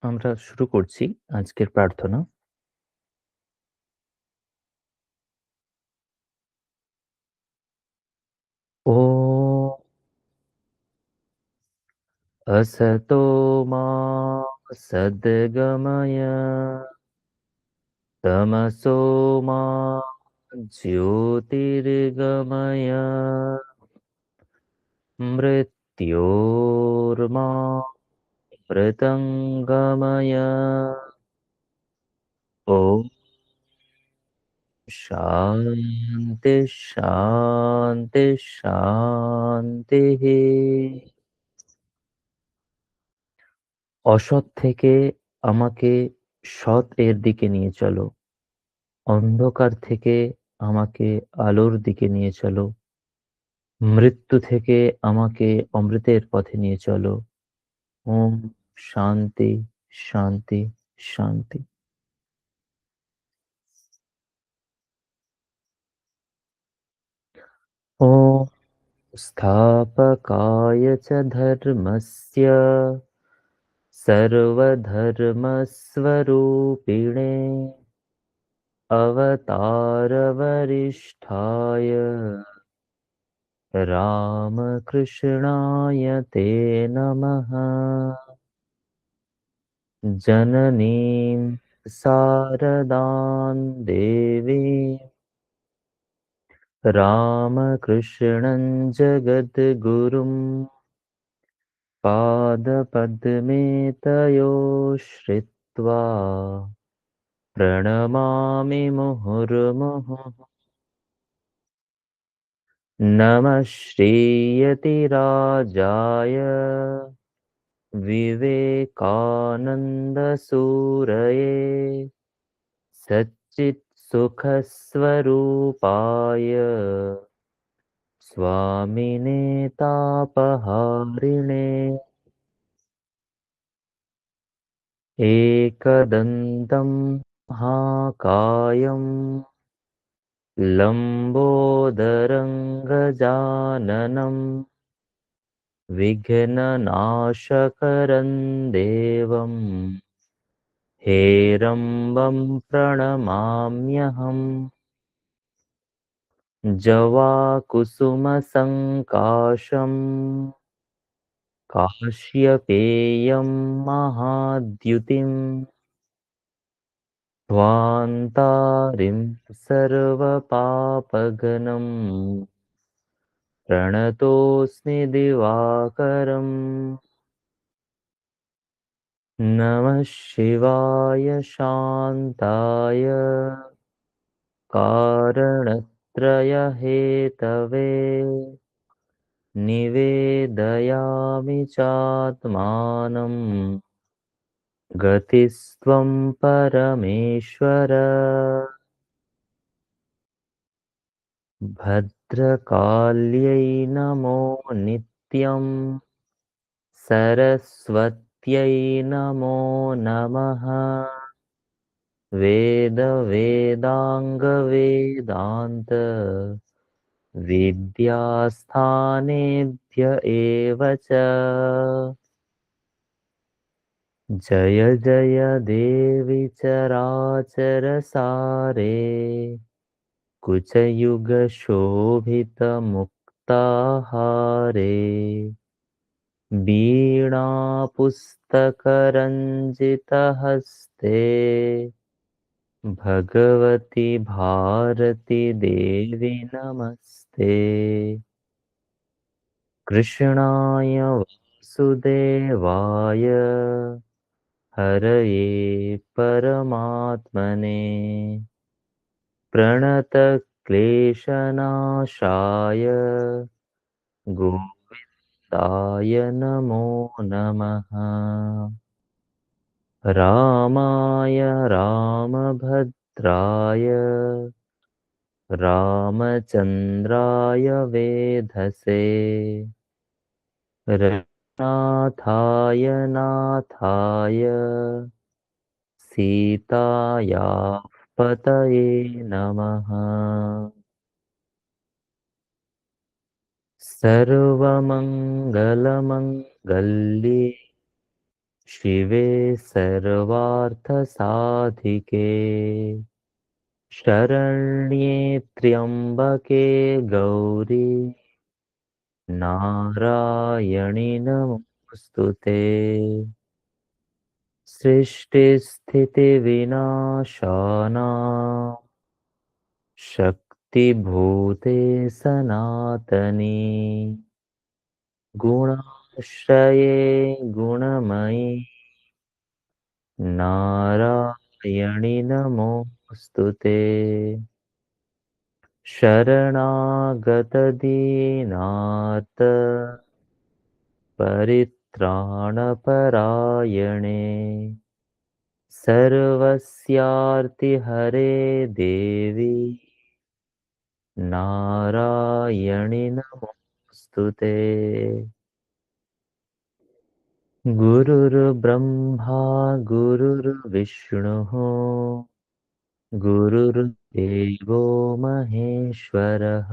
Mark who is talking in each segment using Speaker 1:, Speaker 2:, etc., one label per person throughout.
Speaker 1: আমরা শুরু করছি আজকের প্রার্থনা। ॐ असतो मा सद्गमय तमसो मा ज्योतिर्गमय मृत्योर्मा मृतङ्गमय ॐ शान्ति शान्ति शान्तिः। অসৎ থেকে আমাকে সৎ এর দিকে নিয়ে চলো। অন্ধকার থেকে আমাকে আলোর দিকে নিয়ে চলো। মৃত্যু থেকে আমাকে অমৃতের পথে নিয়ে চলো। ওম শান্তি, শান্তি, শান্তি। ॐ स्थापकाय च धर्मस्य सर्वधर्मस्वरूपिणे अवतारवरिष्ठाय रामकृष्णाय ते नमः। जननीं शारदां देवीं रामकृष्णं जगद्गुरुं पादपद्मे तयो श्रित्वा प्रणमामि मुहुर्मुहुः। नमः श्रीयतिराजाय विवेकानन्दसूरये सच्चित्सुखस्वरूपाय स्वामिने तापहारिणे एकदन्तं महाकायं लम्बोदरं गजाननं विघ्ननाशकरं देवं हेरम्बं प्रणमाम्यहम्। जवाकुसुमसङ्काशम् काश्यपेयं महाद्युतिं ध्वान्तारिं सर्वपापघ्नं प्रणतोऽस्मि दिवाकरम्। नमः शिवाय शान्ताय कारणत्रयहेतवे निवेदयामि चात्मानं गतिस्त्वं परमेश्वर। भद्रकाल्यै नमो नित्यं सरस्वत्यै नमो नमः। वेदांगवेदांत विद्यास्थानेभ्य एव च। जय जय देवी चराचरसारे कुचयुगशोभितमुक्ताहारे वीणापुस्तकरञ्जितहस्ते भगवति भारती देवी नमस्ते। कृष्णाय वासुदेवाय हरये परमात्मने प्रणतक्लेशनाशाय गोविन्दाय नमो नमः। रामाय रामभद्राय रामचन्द्राय वेधसे रघुनाथाय नाथाय सीतायाः पतये नमः। सर्वमङ्गलमङ्गल्ये शिवे सर्वार्थसाधिके शरण्ये त्र्यम्बके गौरी नारायणि नमोऽस्तु ते। सृष्टिस्थितिविनाशानां शक्तिभूते सनातनी गुणाश्रये गुणमयि नारायणि नमोऽस्तु ते। शरणागतदीनार्त परित्राणपरायणे सर्वस्यार्तिहरे देवी नारायणि नमोऽस्तु ते। गुरुर्ब्रह्मा गुरुर्विष्णुः गुरुर्देवो महेश्वरः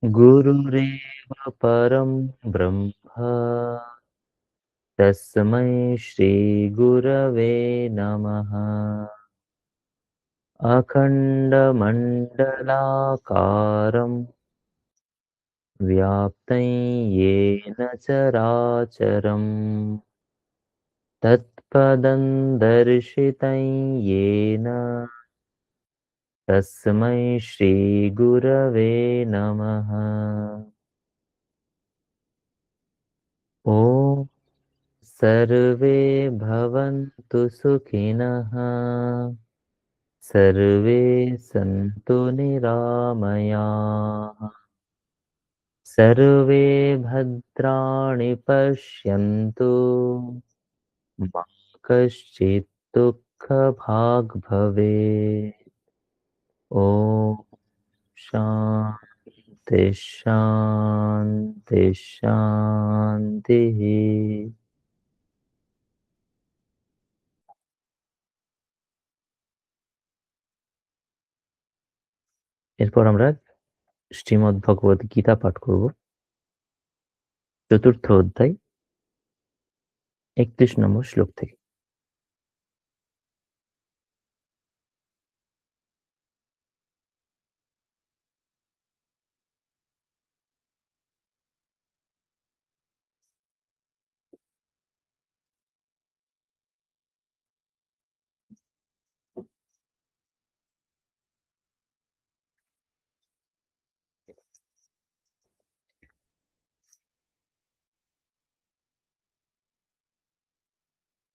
Speaker 1: गुरुरेव परं ब्रह्म तस्मै श्रीगुरवे नमः। अखण्डमण्डलाकारं व्याप्तं येन चराचरम् तत्पदं दर्शितं येन तस्मै श्रीगुरवे नमः। ॐ सर्वे भवन्तु सुखिनः सर्वे सन्तु निरामयाः सर्वे भद्राणि पश्यन्तु मा कश्चित् दुःखभाग् भवेत्। ॐ शान्ति शान्ति शान्तिः। এরপর আমরা শ্রীমদ্ ভগবদ গীতা পাঠ করব। চতুর্থ অধ্যায় 31 নম্বর শ্লোক থেকে।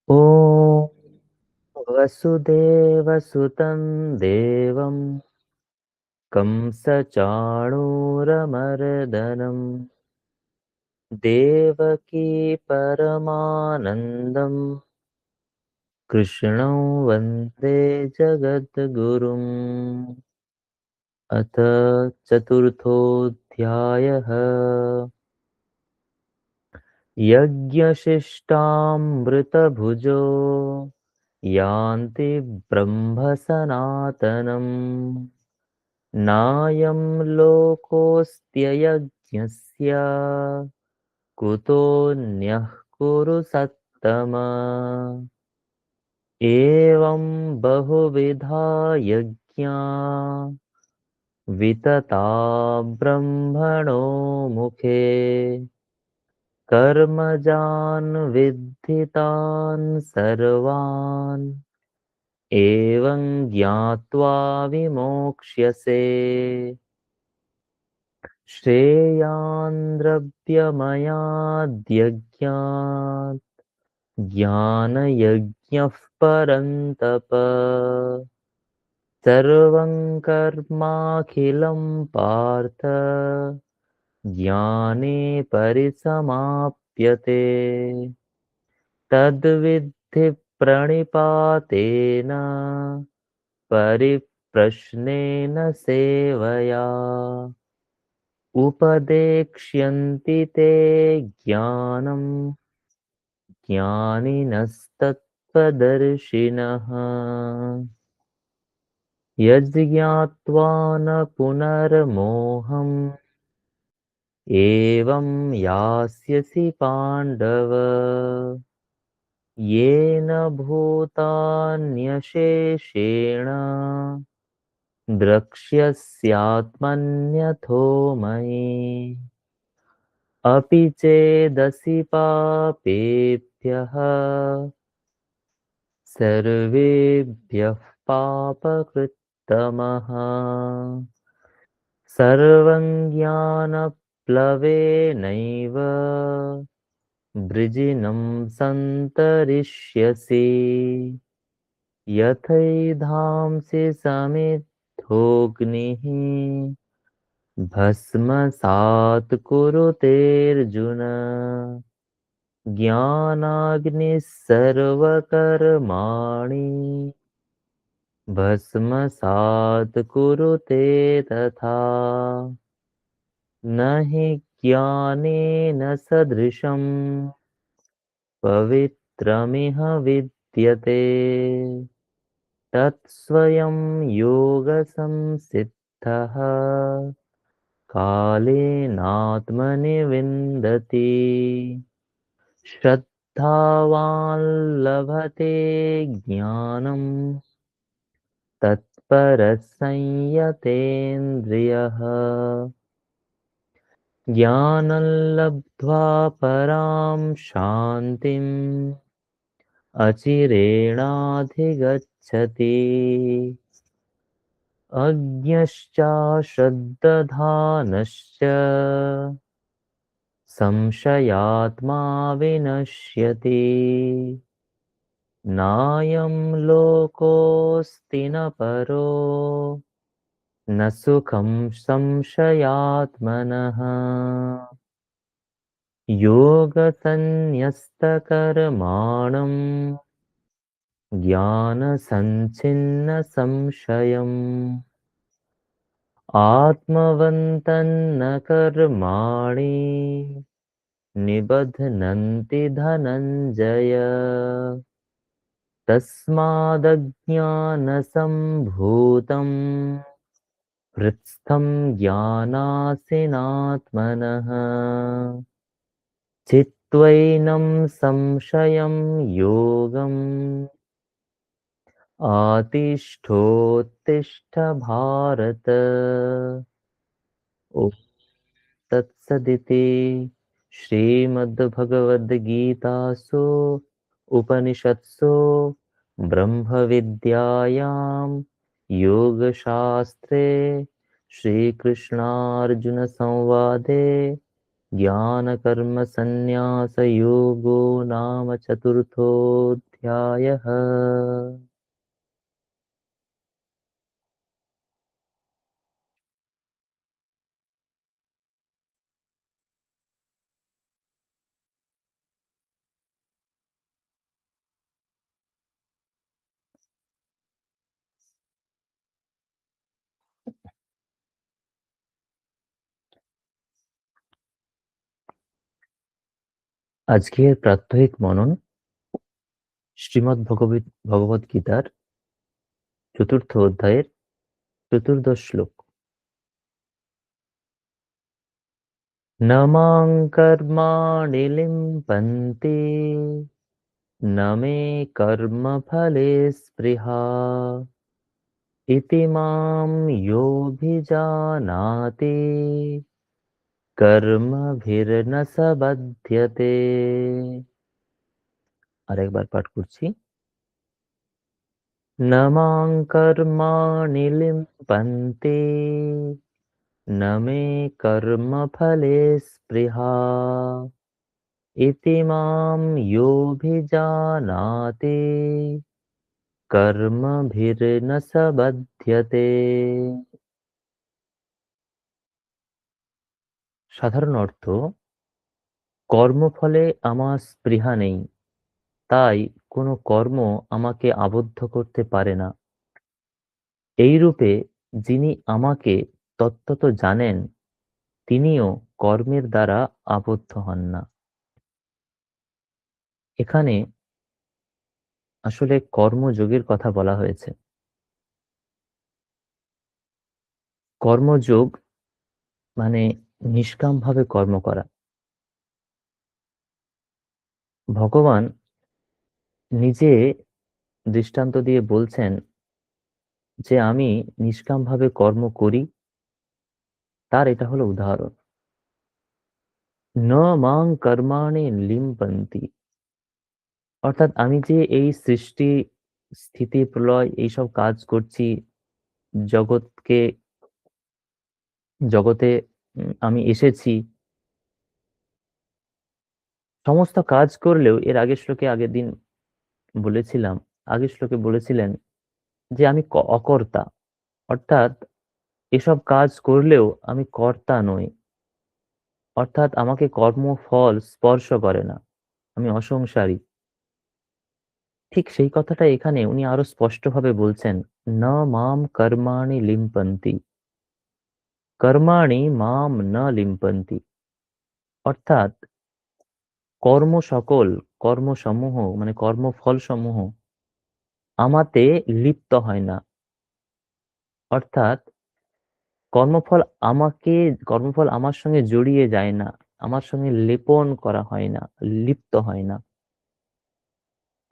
Speaker 1: ॐ वसुदेवसुतं देवं कंसचाणूरमर्दनं देवकी परमानन्दं कृष्णं वन्दे जगद्गुरुम्। अथ चतुर्थोऽध्यायः यज्ञशिष्टामृतभुजो यान्ति ब्रह्मसनातनम् नायं लोकोऽस्त्ययज्ञस्य कुतोऽन्यः कुरु सत्तम। एवं बहुविधा यज्ञा वितता ब्रह्मणो मुखे कर्मजान् विद्धितान् सर्वान् एवं ज्ञात्वा विमोक्ष्यसे। श्रेयान् द्रव्यमयाद्यज्ञात् ज्ञानयज्ञः परन्तप सर्वं कर्माखिलं पार्थ ज्ञाने परिसमाप्यते। तद्विद्धि प्रणिपातेन परिप्रश्नेन सेवया उपदेक्ष्यन्ति ते ज्ञानम् ज्ञानिनस्तत्त्वदर्शिनः। यज्ञात्वा न पुनर्मोहम् एवं यास्यसि पाण्डव येन भूतान्यशेषेण द्रक्ष्यस्यात्मन्यथो मयि अपि चेदसि पापेभ्यः सर्वेभ्यः पापकृत्तमः सर्वं ज्ञानप्लवेनैव वृजिनं सन्तरिष्यसि यथैधांसि समिद्धोऽग्निः भस्मसात् कुरुतेऽर्जुन ज्ञानाग्निः सर्वकर्माणि भस्मसात् कुरुते तथा न हि ज्ञानेन सदृशम् पवित्रमिह विद्यते तत्स्वयं योगसंसिद्धः कालेनात्मनि विन्दति श्रद्धावान् लभते ज्ञानम् तत्परः संयतेन्द्रियः ज्ञानं लब्ध्वा परां शान्तिम् अचिरेणाधिगच्छति अज्ञश्च श्रद्दधानश्च संशयात्मा विनश्यति नायं लोकोऽस्ति न परो न सुखं संशयात्मनः योगसन्न्यस्तकर्माणम् ज्ञानसञ्छिन्न संशयम् आत्मवन्तन्न कर्माणि निबध्नन्ति धनञ्जय तस्मादज्ञानसम्भूतम् हृत्स्थं ज्ञानासिनात्मनः चित्त्वैनं संशयं योगम् आतिष्ठोत्तिष्ठ भारत ॐ तत्सदिति श्रीमद्भगवद्गीतासु उपनिषत्सु ब्रह्मविद्यायां योगशास्त्रे श्रीकृष्णार्जुनसंवादे ज्ञानकर्मसन्न्यासयोगो नाम चतुर्थोऽध्यायः। আজকের প্রাত্যহিক মনন ভগবত গীতার চতুর্থ অধ্যায়ের চতুর্দশ শ্লোক। ন মাং কর্মাণি লিম্পন্তি ন মে কর্মফলে স্পৃহা ইতি মাম যোऽভিজানাতি কর্মভির্ন স বধ্যতে। আরেকবার পাঠ করছি। न मां कर्माणि लिम्पन्ति न मे कर्मफले स्पृहा इति मां योऽभिजानाति কর্মভির্ন স বধ্যতে। সাধারণ অর্থ, কর্মফলে আমার স্পৃহা নেই, তাই কোনো কর্ম আমাকে আবদ্ধ করতে পারে না। এইরূপে যিনি আমাকে তত্ত্বত জানেন, তিনিও কর্মের দ্বারা আবদ্ধ হন না। এখানে আসলে কর্মযোগের কথা বলা হয়েছে। কর্মযোগ মানে নিষ্কামভাবে কর্ম করা। ভগবান নিজে দৃষ্টান্ত দিয়ে বলছেন যে আমি নিষ্কামভাবে কর্ম করি, তার এটা হলো উদাহরণ। ন মাং কর্মাণি লিম্পন্তি, অর্থাৎ আমি যে এই সৃষ্টি, স্থিতি, প্রলয় এইসব কাজ করছি, জগৎকে, জগতে আমি এসেছি, সমস্ত কাজ করলেও এর আগের শ্লোকে আগের দিন বলেছিলাম, আগের শ্লোকে বলেছিলেন যে আমি অকর্তা, অর্থাৎ এসব কাজ করলেও আমি কর্তা নই, অর্থাৎ আমাকে কর্মফল স্পর্শ করে না, আমি অসংসারী। ঠিক সেই কথাটা এখানে উনি আরো স্পষ্টভাবে বলছেন, ন মাম কর্মাণি লিম্পন্তি, কর্মাণি মাম ন লিম্পন্তি, অর্থাৎ কর্ম সকল, কর্মসমূহ মানে কর্মফল সমূহ আমাতে লিপ্ত হয় না, অর্থাৎ কর্মফল আমাকে, কর্মফল আমার সঙ্গে জড়িয়ে যায় না, আমার সঙ্গে লেপন করা হয় না, লিপ্ত হয় না।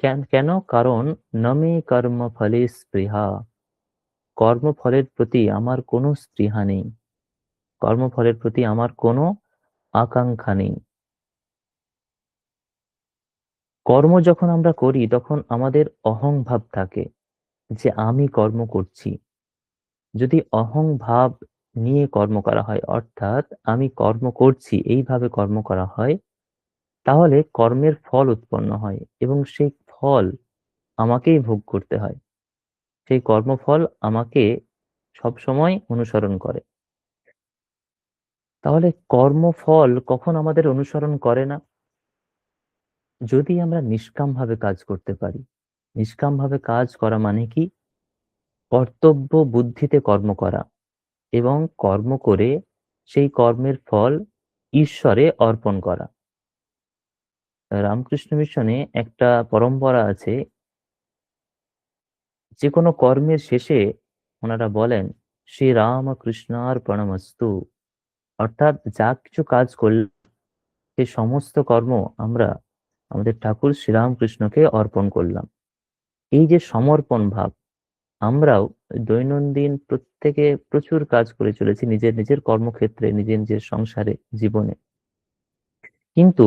Speaker 1: কেন কেন? কারণ নমে কর্মফলে স্পৃহা, কর্মফলের প্রতি আমার কোনো স্পৃহা নেই, কর্মফলের প্রতি আমার কোনো আকাঙ্ক্ষা নেই। কর্ম যখন আমরা করি তখন আমাদের অহং ভাব থাকে যে আমি কর্ম করছি। যদি অহং ভাব নিয়ে কর্ম করা হয়, অর্থাৎ আমি কর্ম করছি এইভাবে কর্ম করা হয়, তাহলে কর্মের ফল উৎপন্ন হয় এবং সেই ফল আমাকেই ভোগ করতে হয়, সেই কর্মফল আমাকে সব সময় অনুসরণ করে। তাহলে কর্মফল কখন আমাদের অনুসরণ করে না? যদি আমরা নিষ্কাম ভাবে কাজ করতে পারি। নিষ্কাম ভাবে কাজ করা মানে কি? কর্তব্য বুদ্ধিতে কর্ম করা এবং কর্ম করে সেই কর্মের ফল ঈশ্বরে অর্পণ করা। রামকৃষ্ণ মিশনে একটা পরম্পরা আছে, যে কোনো কর্মের শেষে ওনারা বলেন শ্রী রামকৃষ্ণার্পণমস্তু, অর্থাৎ যা কিছু কাজ করলে সেই সমস্ত কর্ম আমরা আমাদের ঠাকুর শ্রীরামকৃষ্ণকে অর্পণ করলাম। এই যে সমর্পণ ভাব, আমরাও দৈনন্দিন প্রত্যেকে প্রচুর কাজ করে চলেছি নিজের নিজের কর্মক্ষেত্রে, নিজের নিজের সংসারে, জীবনে। কিন্তু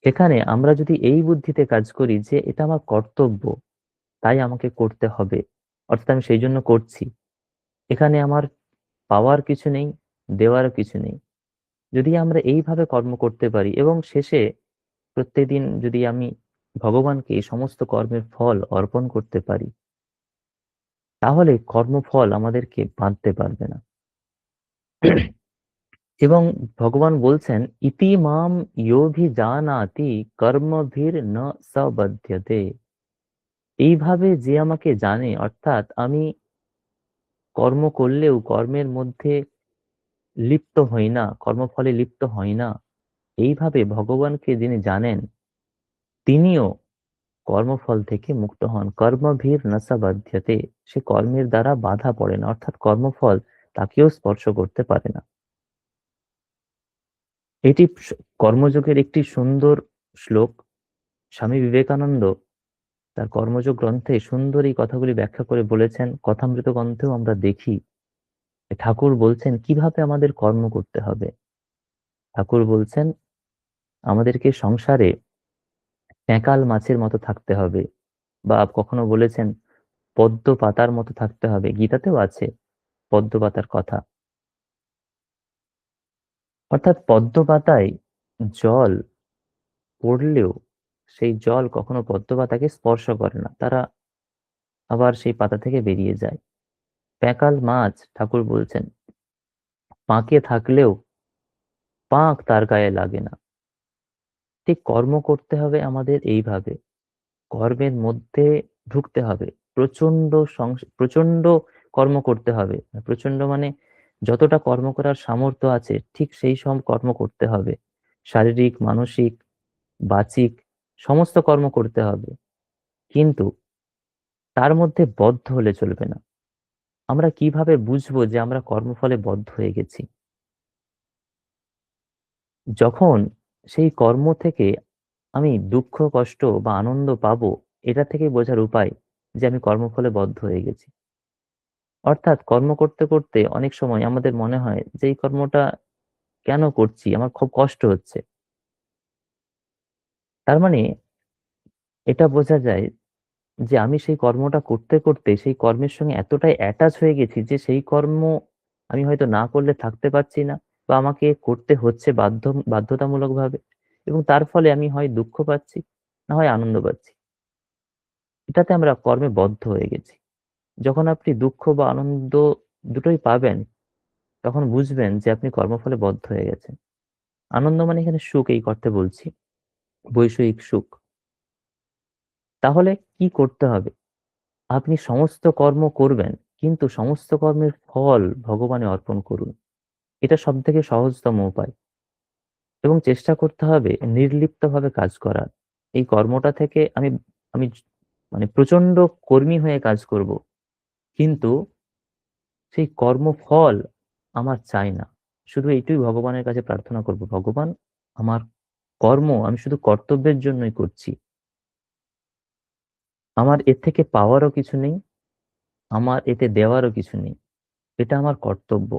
Speaker 1: সেখানে আমরা যদি এই বুদ্ধিতে কাজ করি যে এটা আমার কর্তব্য, তাই আমাকে করতে হবে, অর্থাৎ আমি সেই জন্য করছি, এখানে আমার পাওয়ার কিছু নেই, দেওয়ার কিছু নেই, যদি আমরা এইভাবে কর্ম করতে পারি এবং শেষে প্রত্যেকদিন যদি আমি ভগবানকে এই সমস্ত কর্মের ফল অর্পণ করতে পারি, তাহলে কর্মফল আমাদেরকে বাঁধতে পারবে না। এবং ভগবান বলছেন ইতি মাম যোভিজানাতি কর্মভির ন সবধ্যতে, এইভাবে যে আমাকে জানে, অর্থাৎ আমি কর্ম করলেও কর্মের মধ্যে লিপ্ত হই না, কর্মফলে লিপ্ত হই না, এইভাবে ভগবানকে যিনি জানেন তিনিও কর্মফল থেকে মুক্ত হন। কর্মভির ন সবধ্যতে, সে কর্মের দ্বারা বাধা পড়ে না, অর্থাৎ কর্মফল তাকেও স্পর্শ করতে পারে না। এটি কর্মযোগের একটি সুন্দর শ্লোক। স্বামী বিবেকানন্দ তার কর্মযোগ গ্রন্থে সুন্দর এই কথাগুলি ব্যাখ্যা করে বলেছেন। কথামৃত গ্রন্থেও আমরা দেখি ঠাকুর বলছেন কিভাবে আমাদের কর্ম করতে হবে। ঠাকুর বলছেন আমাদেরকে সংসারে প্যাঁকাল মাছের মতো থাকতে হবে, বা কখনো বলেছেন পদ্ম পাতার মতো থাকতে হবে, গীতাতেও আছে পদ্ম পাতার কথা। অর্থাৎ পদ্ম পাতায় জল পড়লেও সেই জল কখনো পদ্ম পাতাকে স্পর্শ করে না, তারা আবার সেই পাতা থেকে বেরিয়ে যায়। প্যাঁকাল মাছ ঠাকুর বলছেন পাঁকে থাকলেও পাঁক তার গায়ে লাগে না। ঠিক কর্ম করতে হবে আমাদের এইভাবে, কর্মের মধ্যে ঢুকতে হবে, প্রচন্ড প্রচন্ড কর্ম করতে হবে। প্রচন্ড মানে যতটা কর্ম করার সামর্থ্য আছে ঠিক সেই সব কর্ম করতে হবে, শারীরিক, মানসিক, বাচিক সমস্ত কর্ম করতে হবে। কিন্তু তার মধ্যে বদ্ধ হলে চলবে না। আমরা কিভাবে বুঝবো যে আমরা কর্মফলে বদ্ধ হয়ে গেছি? যখন সেই কর্ম থেকে আমি দুঃখ, কষ্ট বা আনন্দ পাবো, এটা থেকেই বোঝার উপায় যে আমি কর্মফলে বদ্ধ হয়ে গেছি। অর্থাৎ কর্ম করতে, করতে অনেক সময় আমাদের মনে হয় যে এই কর্মটা কেন করছি? আমার খুব কষ্ট হচ্ছে। তার মানে এটা বোঝা যায় যে আমি সেই কর্মটা করতে, করতে সেই কর্মের সঙ্গে এতটাই অ্যাটাচ হয়ে গেছি যে সেই কর্ম আমি হয়তো না করলে থাকতে পারছি না বা আমাকে করতে হচ্ছে বাধ্যতামূলকভাবে এবং তার ফলে আমি হয় দুঃখ পাচ্ছি, না হয় আনন্দ পাচ্ছি। এটাতে আমরা কর্মে বদ্ধ হয়ে গেছি। যখন আপনি দুঃখ বা আনন্দ দুটোই পাবেন, তখন বুঝবেন যে আপনি কর্মফলে বদ্ধ হয়ে গেছেন। আনন্দ মানে এখানে সুখ এই অর্থে বলছি, বৈষয়িক সুখ। তাহলে কি করতে হবে? আপনি সমস্ত কর্ম করবেন, কিন্তু সমস্ত কর্মের ফল ভগবানে অর্পণ করুন। এটা সবথেকে সহজতম উপায় এবং চেষ্টা করতে হবে নির্লিপ্তভাবে কাজ করার। এই কর্মটা থেকে আমি আমি মানে প্রচন্ড কর্মী হয়ে কাজ করব। কিন্তু সেই কর্মফল আমার চাই না। শুধু এইটুই ভগবানের কাছে প্রার্থনা করব, ভগবান আমার কর্ম আমি শুধু কর্তব্যের জন্যই করছি। আমার এর থেকে পাওয়ারও কিছু নেই, আমার এতে দেওয়ারও কিছু নেই। এটা আমার কর্তব্য।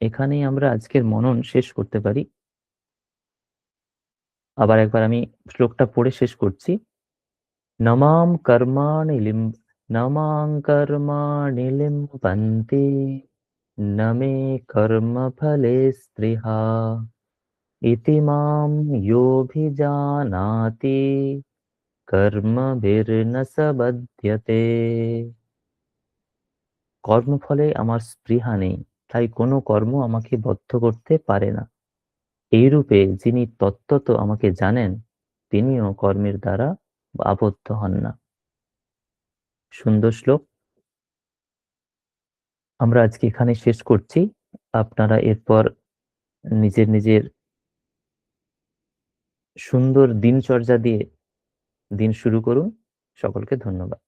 Speaker 1: এখানেই আমরা আজকের মনন শেষ করতে পারি। আবার একবার আমি শ্লোকটা পড়ে শেষ করছি। নমাম কর্মাণি নমাং কর্মাণি লিম্পন্তে ন মে কর্মফলে স্পৃহা ইতি মাম যোऽভিজানাতি কর্মভির্ন স বধ্যতে। কর্মফলে আমার স্পৃহা নেই, তাই কোনো কর্ম আমাকে বদ্ধ করতে পারে না। এইরূপে যিনি তত্ত্বত আমাকে জানেন, তিনিও কর্মের দ্বারা আবদ্ধ হন না। সুন্দর শ্লোক। আমরা আজকে এখানে শেষ করছি। আপনারা এরপর নিজের নিজের সুন্দর দিনচর্যা দিয়ে দিন শুরু করুন। সকলকে ধন্যবাদ।